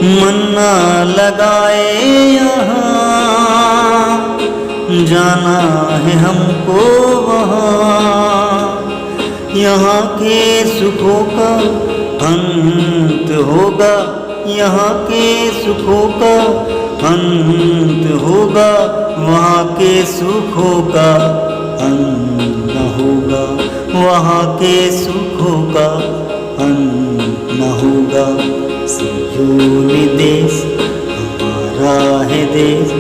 मन ना लगाए यहाँ, जाना है हमको वहाँ। यहाँ के सुखों का अंत होगा, यहाँ के सुखों का अंत होगा, वहाँ के सुखों का अंत न होगा, वहाँ के सुखों का अंत न होगा। सियोनी देश हमारा है देश,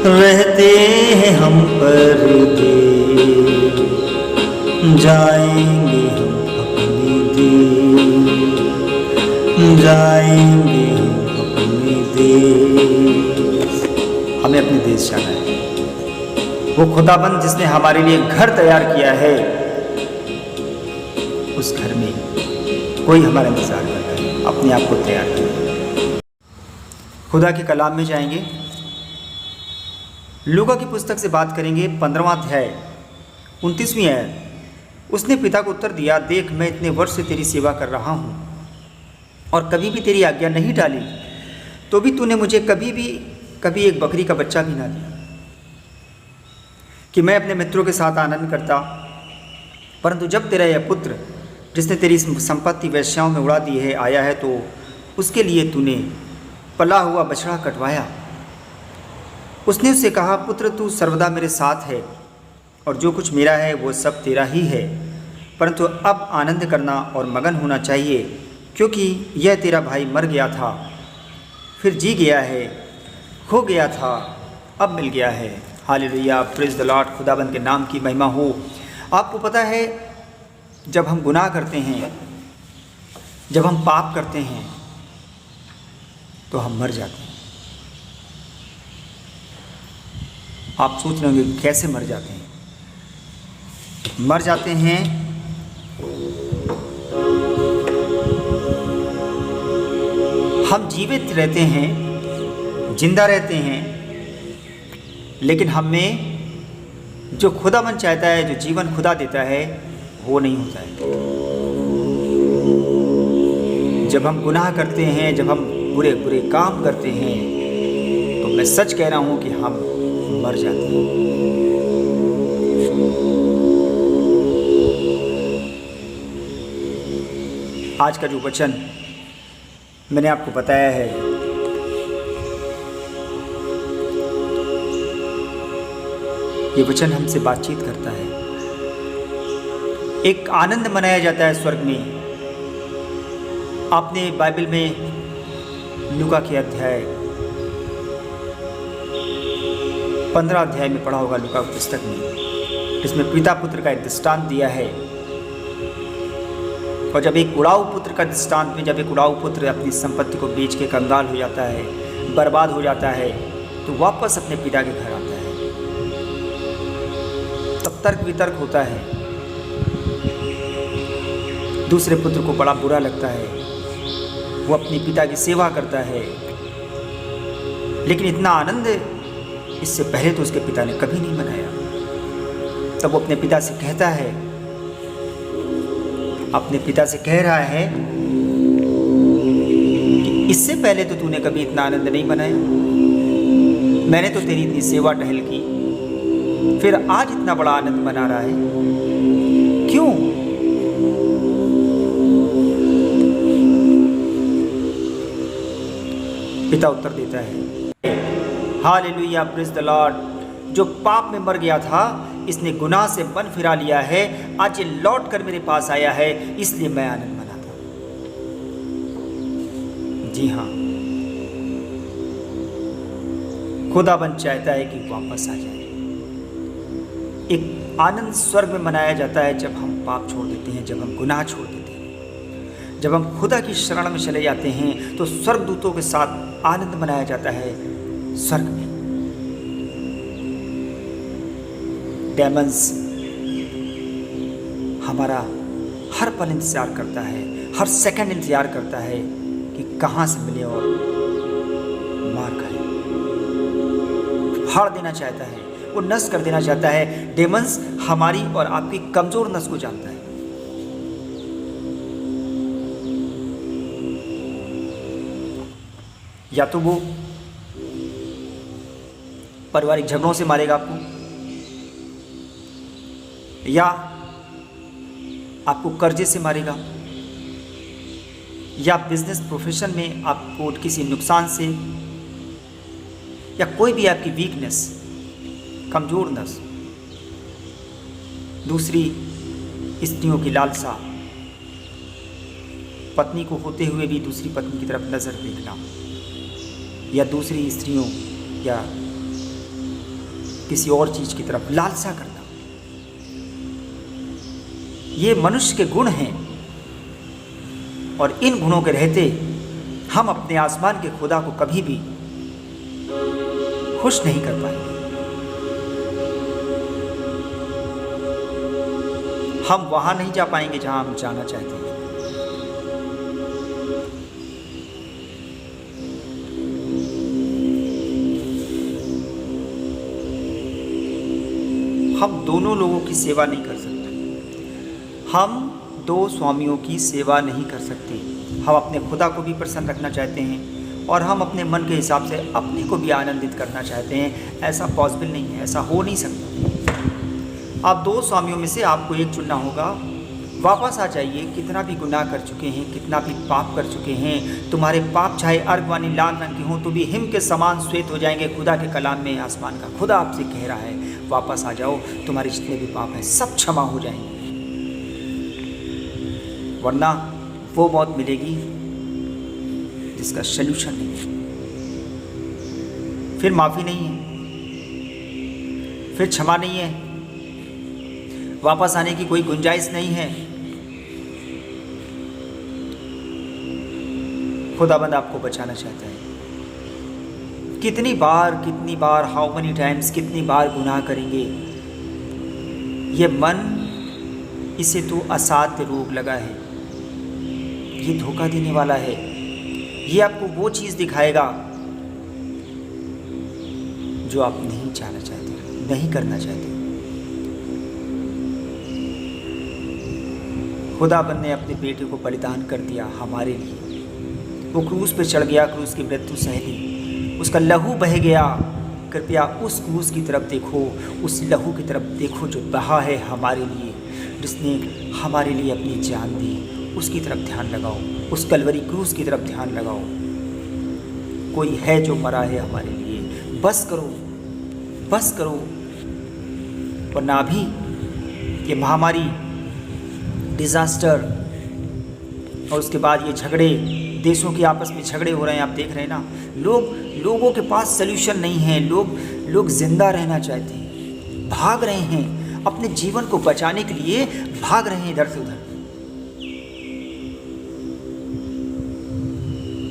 रहते हैं हम परदेश, जाएंगे हम अपने देश, जाएंगे हम अपने देश। हमें अपने देश जाना है। वो खुदाबंद जिसने हमारे लिए घर तैयार किया है, उस घर में कोई हमारा इंतजार कर रहा है, अपने आप को तैयार किया। खुदा के कलाम में जाएंगे, लूका की पुस्तक से बात करेंगे, 15वां अध्याय 29वीं आयत। उसने पिता को उत्तर दिया, देख मैं इतने वर्ष से तेरी सेवा कर रहा हूँ और कभी भी तेरी आज्ञा नहीं डाली, तो भी तूने मुझे कभी एक बकरी का बच्चा भी ना दिया कि मैं अपने मित्रों के साथ आनंद करता। परंतु जब तेरा यह पुत्र जिसने तेरी संपत्ति वेश्याओं में उड़ा दी है आया है, तो उसके लिए तूने पला हुआ बछड़ा कटवाया। उसने उससे कहा, पुत्र तू सर्वदा मेरे साथ है और जो कुछ मेरा है वो सब तेरा ही है, परंतु अब आनंद करना और मगन होना चाहिए, क्योंकि यह तेरा भाई मर गया था फिर जी गया है, खो गया था अब मिल गया है। Hallelujah, praise the Lord. खुदाबंद के नाम की महिमा हो। आपको पता है, जब हम गुनाह करते हैं, जब हम पाप करते हैं, तो हम मर जाते हैं। आप सोच रहे होंगे कैसे मर जाते हैं? मर जाते हैं हम जीवित रहते हैं, जिंदा रहते हैं, लेकिन हमें जो खुदाबंद चाहता है, जो जीवन खुदा देता है, वो नहीं होता है। जब हम गुनाह करते हैं, जब हम बुरे बुरे काम करते हैं, तो मैं सच कह रहा हूँ कि हम मर जाते हैं। आज का जो वचन मैंने आपको बताया है, ये वचन हमसे बातचीत करता है। एक आनंद मनाया जाता है स्वर्ग में। आपने बाइबल में लूका के अध्याय 15 अध्याय में पढ़ा होगा, लूका पुस्तक में, इसमें पिता पुत्र का एक दृष्टांत दिया है। और जब एक उड़ाऊ पुत्र का दृष्टांत में, जब एक उड़ाऊ पुत्र अपनी संपत्ति को बेच के कंगाल हो जाता है, बर्बाद हो जाता है, तो वापस अपने पिता के घर आता है। तब तर्क वितर्क होता है। दूसरे पुत्र को बड़ा बुरा लगता है, वो अपने पिता की सेवा करता है, लेकिन इतना आनंद इससे पहले तो उसके पिता ने कभी नहीं मनाया। तब वो अपने पिता से कहता है, अपने पिता से कह रहा है कि इससे पहले तो तूने कभी इतना आनंद नहीं मनाया, मैंने तो तेरी इतनी सेवा टहल की, फिर आज इतना बड़ा आनंद मना रहा है, क्यों? पिता उत्तर देता है, हालेलुया, प्रेज़ द लॉर्ड। जो पाप में मर गया था, इसने गुनाह से मन फिरा लिया है, आज ये लौट कर मेरे पास आया है, इसलिए मैं आनंद मनाता हूं। जी हाँ, खुदाबंद चाहता है कि वापस आ जाए। एक आनंद स्वर्ग में मनाया जाता है जब हम पाप छोड़ देते हैं, जब हम गुनाह छोड़ देते हैं, जब हम खुदा की शरण में चले जाते हैं, तो स्वर्गदूतों के साथ आनंद मनाया जाता है स्वर्ग में। डेमन्स हमारा हर पल इंतजार करता है, हर सेकंड इंतजार करता है कि कहाँ से मिले और मार खाए। फाड़ देना चाहता है, वो नष्ट कर देना चाहता है। डेमन्स हमारी और आपकी कमजोर नस को जानता है। या तो वो पारिवारिक झगड़ों से मारेगा आपको, या आपको कर्जे से मारेगा, या बिजनेस प्रोफेशन में आपको किसी नुकसान से, या कोई भी आपकी वीकनेस, कमजोरनेस, दूसरी स्त्रियों की लालसा, पत्नी को होते हुए भी दूसरी पत्नी की तरफ नज़र देखना, या दूसरी स्त्रियों या किसी और चीज़ की तरफ लालसा करना, ये मनुष्य के गुण हैं। और इन गुणों के रहते हम अपने आसमान के खुदा को कभी भी खुश नहीं कर पाएंगे। हम वहां नहीं जा पाएंगे जहां हम जाना चाहते हैं। हम दोनों लोगों की सेवा नहीं कर सकते। हम दो स्वामियों की सेवा नहीं कर सकते। हम अपने खुदा को भी प्रसन्न रखना चाहते हैं और हम अपने मन के हिसाब से अपने को भी आनंदित करना चाहते हैं। ऐसा पॉसिबल नहीं है, ऐसा हो नहीं सकता। आप दो स्वामियों में से आपको एक चुनना होगा। वापस आ जाइए। कितना भी गुनाह कर चुके हैं, कितना भी पाप कर चुके हैं, तुम्हारे पाप चाहे अर्गवानी लाल रंग के हों तो भी हिम के समान श्वेत हो जाएंगे। खुदा के कलाम में आसमान का खुदा आपसे कह रहा है, वापस आ जाओ, तुम्हारे जितने भी पाप हैं सब क्षमा हो जाएंगे। वरना वो मौत मिलेगी जिसका सल्यूशन नहीं है। फिर माफ़ी नहीं है, फिर क्षमा नहीं है, वापस आने की कोई गुंजाइश नहीं है। खुदाबंद आपको बचाना चाहता है। कितनी बार, हाउ मेनी टाइम्स, कितनी बार गुनाह करेंगे। ये मन, इसे तो असाध्य रोग लगा है। ये धोखा देने वाला है। ये आपको वो चीज़ दिखाएगा जो आप नहीं चाहना चाहते, नहीं करना चाहते। खुदाबंद ने अपने बेटे को बलिदान कर दिया हमारे लिए। वो क्रूस पे चढ़ गया, क्रूस की मृत्यु सह ली, उसका लहू बह गया। कृपया उस क्रूस की तरफ देखो, उस लहू की तरफ देखो जो बहा है हमारे लिए, जिसने हमारे लिए अपनी जान दी। उसकी तरफ ध्यान लगाओ, उस कलवरी क्रूस की तरफ ध्यान लगाओ। कोई है जो मरा है हमारे लिए। बस करो, बस करो, वरना अभी ये महामारी, डिज़ास्टर और उसके बाद ये झगड़े, देशों के आपस में झगड़े हो रहे हैं। आप देख रहे हैं ना, लोगों के पास सल्यूशन नहीं है। लोग जिंदा रहना चाहते हैं, भाग रहे हैं, अपने जीवन को बचाने के लिए भाग रहे हैं इधर से उधर।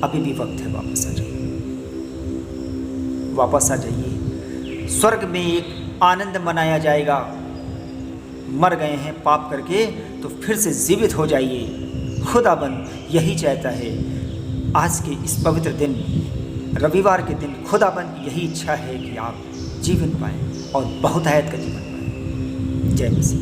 अभी भी वक्त है, वापस आ जाइए, वापस आ जाइए। स्वर्ग में एक आनंद मनाया जाएगा। मर गए हैं पाप करके तो फिर से जीवित हो जाइए। खुदाबंद यही चाहता है। आज के इस पवित्र दिन, रविवार के दिन, खुदाबंद यही इच्छा है कि आप जीवन पाएं और बहुतायत का जीवन पाएं। जय मसीह।